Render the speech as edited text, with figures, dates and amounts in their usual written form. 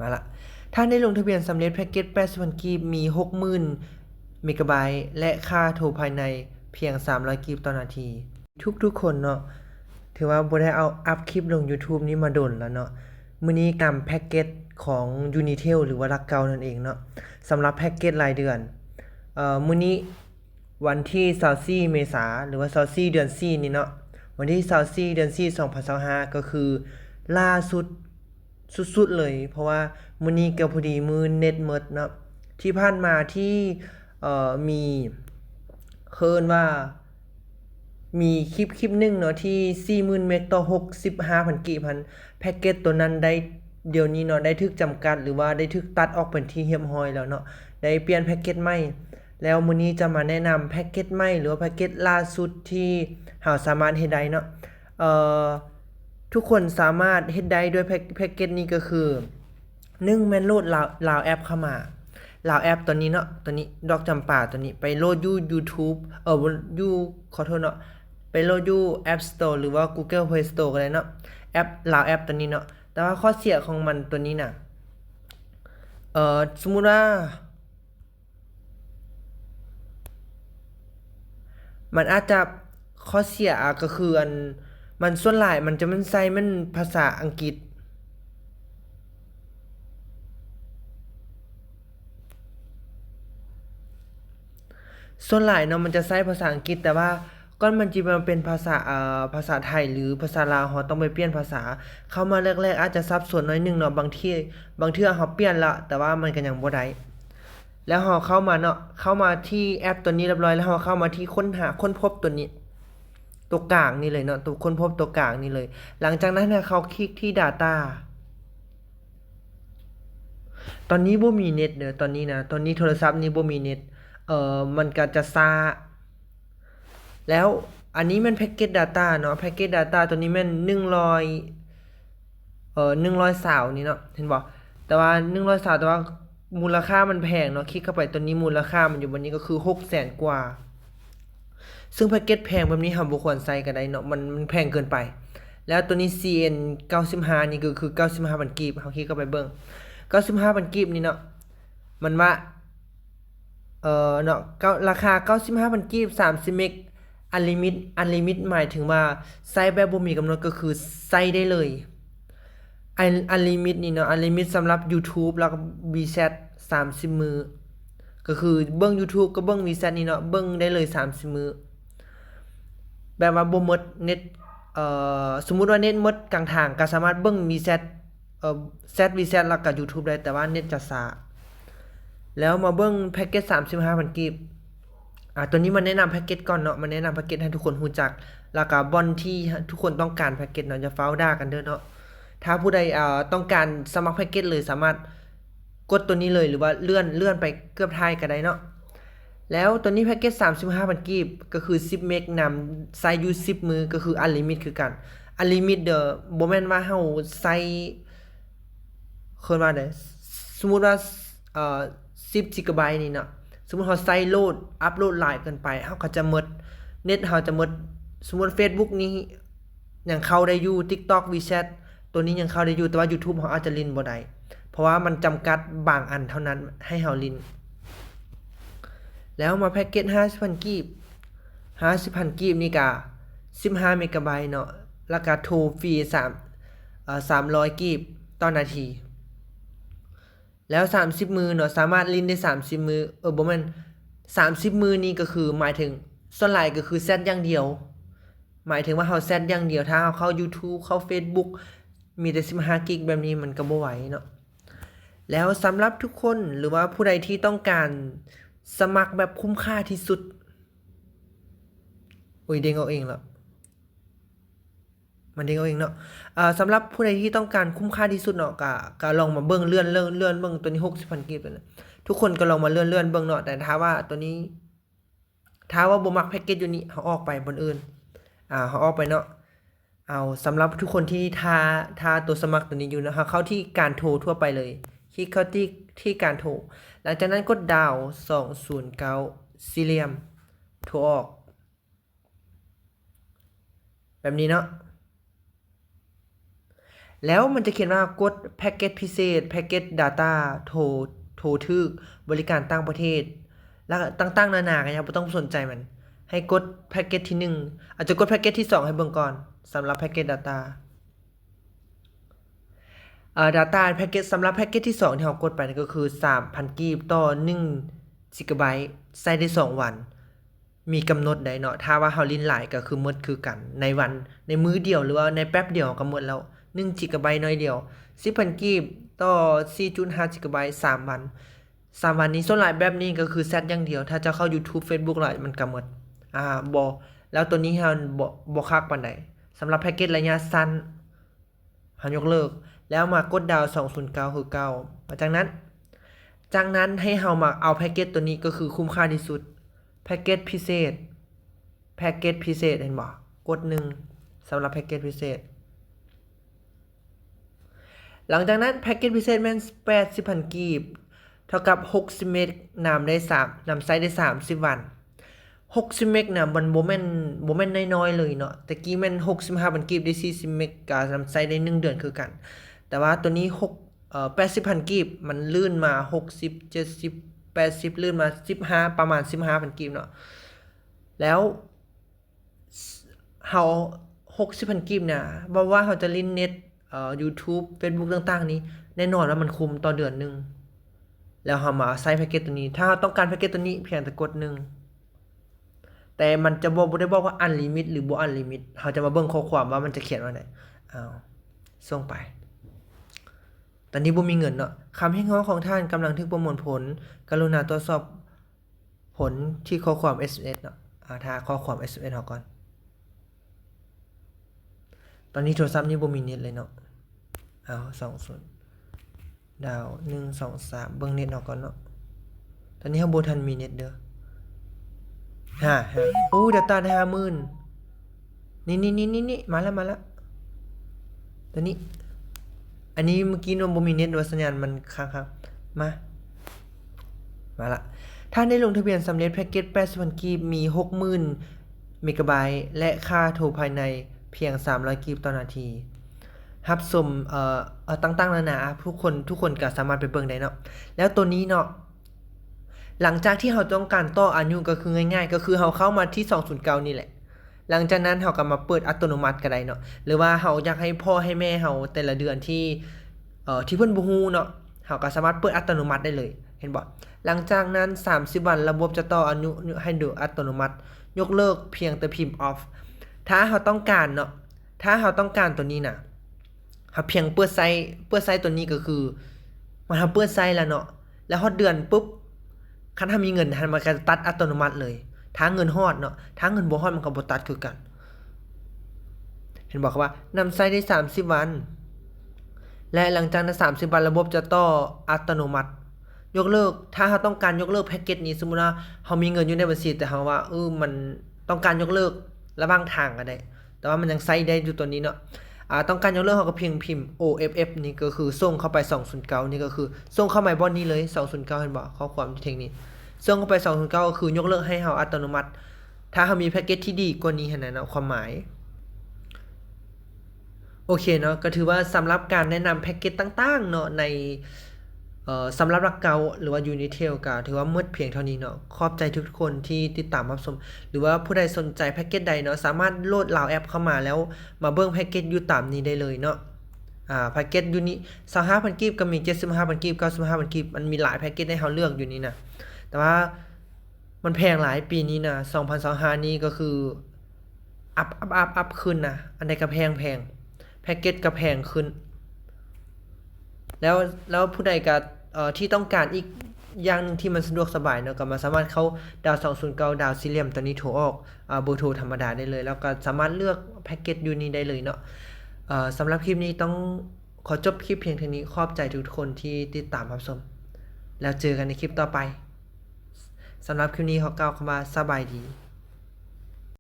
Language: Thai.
มาละถ้าได้ลงทะเบียนสำเร็จแพ็กเกจ80,000กีบมี 60,000 เมกะไบต์และค่าโทรภายในเพียง 300 กีบต่อนาที ทุกคนเนาะถือว่าบ่ได้เอาอัพคลิปลง YouTube นี้มาดนแล้วเนาะมื้อนี้นำแพ็กเกจของ Unitel หรือว่ารักเก่านั่นเองเนาะสำหรับแพ็กเกจรายเดือนมื้อนี้วันที่24เมษายนหรือว่า24เดือน4นี่เนาะวันที่24เดือน4 2025ก็คือล่าสุดเลยเพราะว่ามื้อนี้ก็พอดีมื้อเน็ตหมดเนาะที่ผ่านมาที่มีเคินว่ามีคลิปหนึงเนาะที่ 40,000 เมกต่อ 65,000 กิพันแพ็กเกจตัวนั้นได้เดี๋ยวนี้เนาะได้ถูกจำกัดหรือว่าได้ถูกตัดออกเป็นที่เรียบร้อยแล้วเนาะได้เปลี่ยนแพ็กเกจใหม่แล้วมื้อนี้จะมาแนะนำแพ็กเกจใหม่หรือว่าแพ็กเกจล่าสุดที่เราสามารถเฮ็ดได้เนาะเอ่อทุกคนสามารถเฮ็ดได้ด้วยแพ็กเกจนี้ก็คือ1แม่นโหลดลาวแอปเข้ามาลาวแอปตัวนี้เนาะตัวนี้ดอกจำปาตัวนี้ไปโหลดอยู่ YouTube อยู่ขอโทษเนาะไปโหลดอยู่ App Store หรือว่า Google Play Store ก็ได้เนาะแอปลาวแอปตัวนี้เนาะแต่ว่าข้อเสียของมันตัวนี้น่ะสมมุติว่ามันอาจจะข้อเสียก็คือมันส่วนหลายมันจะใช้มันภาษาอังกฤษส่วนหลายเนาะมันจะใช้ภาษาอังกฤษแต่ว่าก่อนมันจะมาเป็นภาษาไทยหรือภาษาลาวเราต้องไปเปลี่ยนภาษาเข้ามาแรกๆอาจจะสับสนน้อยหนึงเนาะบางเทื่อเราเปลี่ยนละแต่ว่ามันก็ยังบ่ได้แล้วเราเข้ามาเนาะเข้ามาที่แอปตัวนี้เรียบร้อยแล้วเราเข้ามาที่ค้นพบตัวนี้ตัวกลางนี่เลยเนาะตัวค้นพบตัวกลางนี่เลยหลังจากนั้นเนี่ยเขาคลิกที่ Data ตอนนี้บ่มีเน็ตเด้อตอนนี้นะตอนนี้โทรศัพท์นี้บ่มีเน็ตมันก็จะช้าแล้วอันนี้มันแพ็กเกจ Data เนาะแพ็กเกจ Data ตัวนี้แม่น100120นี่เนาะเห็นบ่แต่ว่า120แต่ว่ามูลค่ามันแพงเนาะคลิกเข้าไปตัวนี้มูลค่ามันอยู่วันนี้ก็คือ 600,000 กว่าซึ่งแพ็กเกจแพงแบบนี้เราบ่ควรใช้ก็ได้เนาะมันแพงเกินไปแล้วตัวนี้ CN 95นี่ก็คือ 95,000 กีบเฮาคลิกเข้าไปเบิ่ง 95,000 กีบนี่เนาะมันว่าเนาะราคา 95,000 กีบ30เมกอันลิมิตหมายถึงว่าใช้แบบบ่มีกำหนดก็คือใช้ได้เลยอันลิมิตนี่เนาะอันลิมิตสำหรับ YouTube แล้วก็ WeChat 30 มื้อก็คือเบิ่ง YouTube ก็เบิ่ง WeChat นี่เนาะเบิ่งได้เลย30 มื้อแบบว่าบ่หมดเน็ตสมมุติว่าเน็ตหมดกลางทางก็สามารถเบิ่ง WeChat WeChat แล้วก็ YouTube ได้แต่ว่าเน็ตจะช้าแล้วมาเบิ่งแพ็กเกจ 35,000 กีบตัวนี้มันแนะนำแพ็กเกจก่อนเนาะมันแนะนำแพ็กเกจให้ทุกคนรู้จักแล้วก็บ่อนที่ทุกคนต้องการแพ็กเกจเนาะอย่าฟ้าวด่ากันเด้อเนาะถ้าผู้ใดต้องการสมัครแพ็กเกจเลยสามารถกดตัวนี้เลยหรือว่าเลื่อนไปเกือบท้ายก็ได้เนาะแล้วตัวนี้แพ็กเกจ 35,000 กีบก็คือ10เมกนำใช้อยู่10มื้อก็คืออันลิมิตคือกันอันลิมิตเด้อบ่แม่นว่าเฮาใช้เคินว่าได้สมมุติว่า10 GB นี่เนาะสมมุติเฮาใส่โหลดอัปโหลดหลายเกินไปเฮาก็จะหมดเน็ตเฮาจะหมดสมมุติ Facebook นี้ยังเข้าได้อยู่ TikTok WeChat ตัวนี้ยังเข้าได้อยู่แต่ว่า YouTube เฮาอาจจะลินบ่ได้เพราะว่ามันจำกัดบางอันเท่านั้นให้เฮาลินแล้วมาแพ็กเกจ 50,000 กีบ 50,000 กีบนี่ก็15 เมกะไบต์เนาะแล้วก็โทรฟรี300 กีบต่อนาทีแล้ว30มื้อเนาะสามารถลินได้30มื้อบ่แม่น30มื้อนี่ก็คือหมายถึงส่วนหลายก็คือแชตอย่างเดียวหมายถึงว่าเฮาแชตอย่างเดียวถ้าเฮาเข้า YouTube เข้า Facebook มีแต่15กิกแบบนี้มันก็บ่ไหวเนาะแล้วสำหรับทุกคนหรือว่าผู้ใดที่ต้องการสมัครแบบคุ้มค่าที่สุดโอ้ยเด้งเอาเองแล้วมันเด้งเอาเองเนาะสำหรับผู้ใดที่ต้องการคุ้มค่าที่สุดเนาะก็ลองมาเบิ่งเลื่อนเบิ่งตัวนี้ 60,000 กีบตัวนั้นทุกคนก็ลองมาเลื่อนเบิ่งเนาะแต่ถ้าว่าตัวนี้ถ้าว่าบ่มักแพ็กเกจอยู่นี้เฮาออกไปบนอื่นเฮาออกไปเนาะเอาสำหรับทุกคนที่ถ้าตัวสมัครตัวนี้อยู่นะคะเข้าที่การโทรทั่วไปเลยคลิกเข้าที่การโทรหลังจากนั้นกดดาว209สี่เหลี่ยมโทรออกแบบนี้เนาะ แล้วมันจะเขียนว่ากดแพ็กเกจพิเศษแพ็กเกจ Data โทรถึกบริการต่างประเทศแล้วก็ต่างๆนานากันครับบ่ต้องสนใจมันให้กดแพ็กเกจที่1อาจจะกดแพ็กเกจที่2ให้เบิ่งก่อนสำหรับแพ็กเกจ Data Data แพ็กเกจสำหรับแพ็กเกจที่2ที่เรากดไปนี่ก็คือ 3,000 กีบต่อ1 จิกะไบต์ใช้ได้2 วันมีกำหนดได้เนาะถ้าว่าเฮาลิ้นหลายก็คือหมดคือกันในวันในมื้อเดียวหรือว่าในแป๊บเดียวก็หมดแล้ว1 จิกะไบต์น้อยเดียว 10,000 กีบต่อ 4.5 จิกะไบต์3 วัน3 วันนี้ส่วนหลายแบบนี้ก็คือแซตอย่างเดียวถ้าจะเข้า YouTube Facebook หลายมันก็หมดบ่แล้วตัวนี้เฮาบ่คักปานใดสำหรับแพ็กเกจระยะสั้นเฮายกเลิกแล้วมากดดาว209คือเก่าจากนั้นให้เฮามาเอาแพ็กเกจตัวนี้ก็คือคุ้มค่าที่สุดแพ็กเกจพิเศษเห็นบ่กด1สำหรับแพ็กเกจพิเศษหลังจากนั้นแพ็กเกจพิเศษแม่น 80,000 กีบเท่ากับ60เมกน้ำได้3น้ำใช้ได้30 วัน60เมกน่ะมันบ่แม่นน้อยๆเลยเนาะตะกี้แม่น 65,000 กีบได้40เมกก็น้ำใช้ได้1 เดือนคือกันแต่ว่าตัวนี้80,000 กีบมันลื่นมา60 70 80ลื่นมา15ประมาณ 15,000 กีบเนาะแล้วเฮา60,000 กีบเนี่ยบ่ว่าเฮาจะลิ้นเน็ตYouTube Facebook ต่างๆนี้แน่นอนว่ามันคุ้มต่อเดือนนึงแล้วเฮามาใช้แพ็กเกจตัวนี้ถ้าต้องการแพ็กเกจตัวนี้เพียงแต่กด1แต่มันจะบ่ได้บอกว่าอันลิมิตหรือบ่อันลิมิตเฮาจะมาเบิ่งข้อความว่ามันจะเขียนว่าไดส่งไปตอนนี้บ่มีเงินเนาะคำเรียกร้องของท่านกำลังถูกประมวลผลกรุณาตรวจสอบผลที่ข้อความ SMS เนาะถ้าข้อความ SMS เฮาก่อนตอนนี้โทรศัพท์นี้บ่มีเน็ตเลยเนาะ20ดาว1 2 3เบิ่งเน็ตเฮาก่อนเนาะตอนนี้เฮาบ่ทันมีเน็ตเด้อโอ้ data ได้ 50,000 นี่มาแล้วตัวนี้อันนี้เมื่อกี้บ่มีเน็ตว่าสัญญาณมันค้างมาละถ้าได้ลงทะเบียนสำเร็จแพ็กเกจ 80,000 กีบมี 60,000 เมกะไบต์และค่าโทรภายในเพียง300 กีบต่อนาทีรับชมต่างๆนานาทุกคนก็สามารถไปเบิ่งได้เนาะแล้วตัวนี้เนาะหลังจากที่เราต้องการต่ออายุก็คือง่ายๆก็คือเราเข้ามาที่209นี่แหละหลังจากนั้นเราก็มาเปิดอัตโนมัติก็ได้เนาะหรือว่าเราอยากให้พ่อให้แม่เราแต่ละเดือนที่เพิ่นบ่ฮู้เนาะเราก็สามารถเปิดอัตโนมัติได้เลยเห็นบ่หลังจากนั้น30 วันระบบจะต่ออายุให้โดยอัตโนมัติยกเลิกเพียงแต่พิมพ์ off ถ้าเราต้องการเนาะถ้าเราต้องการตัวนี้น่ะเราเพียงเปิดไซต์ตัวนี้ก็คือมันเปิดไซต์แล้วเนาะแล้วฮอดเดือนปุ๊บคันถ้ามีเงินมันก็จะตัดอัตโนมัติเลยถ้าเงินฮอดเนาะถ้าเงินบ่ฮอดมันก็บ่ตัดคือกันเห็นบอกว่านำไซต์ได้30 วันและหลังจากนั้น30 วันระบบจะต่ออัตโนมัติยกเลิกถ้าเราต้องการยกเลิกแพ็กเกจนี้สมมุติว่าเรามีเงินอยู่ในบัญชีแต่เราว่ามันต้องการยกเลิกระหว่างทางก็ได้แต่ว่ามันยังใช้ได้อยู่ตัวนี้เนาะต้องการยกเลิกเราก็เพียงพิมพ์ OFF นี่ก็คือส่งเข้าไป209นี่ก็คือส่งเข้ามาบ่นี้เลย209เห็นบ่ข้อความที่เทคนิคส่งเข้าไป209ก็คือยกเลิกให้เราอัตโนมัติถ้าเรามีแพ็กเกจที่ดีกว่านี้หั่นน่ะเนาะความหมายโอเคเนาะก็ถือว่าสำหรับการแนะนำแพ็กเกจต่างๆเนาะในสำหรับรักเก่าหรือว่า Unitel ก็ถือว่าหมดเพียงเท่านี้เนาะขอบใจทุกคนที่ติดตามรับชมหรือว่าผู้ใดสนใจแพ็กเกจใดเนาะสามารถโหลดLaoแอปเข้ามาแล้วมาเบิ่งแพ็กเกจอยู่ตามนี้ได้เลยเนาะแพ็กเกจอยู่นี้ 25,000 กีบก็มี 75,000 กีบ 95,000 กีบมันมีหลายแพ็กเกจให้เฮาเลือกอยู่นี่นะแต่ว่ามันแพงหลายปีนี้นะ2025นี้ก็คืออัพขึ้นนะอันใดก็แพงแพ็กเกจก็แพงขึ้นแล้วผู้ใดก็ที่ต้องการอีกอย่างนึงที่มันสะดวกสบายเนาะก็มาสามารถเข้าดาว209ดาวซีเรียมตัวนี้โทรออกเบอร์โทรธรรมดาได้เลยแล้วก็สามารถเลือกแพ็กเกจอยู่นี้ได้เลยเนาะสำหรับคลิปนี้ต้องขอจบคลิปเพียงเท่านี้ขอบใจทุกคนที่ติดตามรับชมแล้วเจอกันในคลิปต่อไปสำหรับคลิปนี้ขอกล่าวคำว่าสบายดี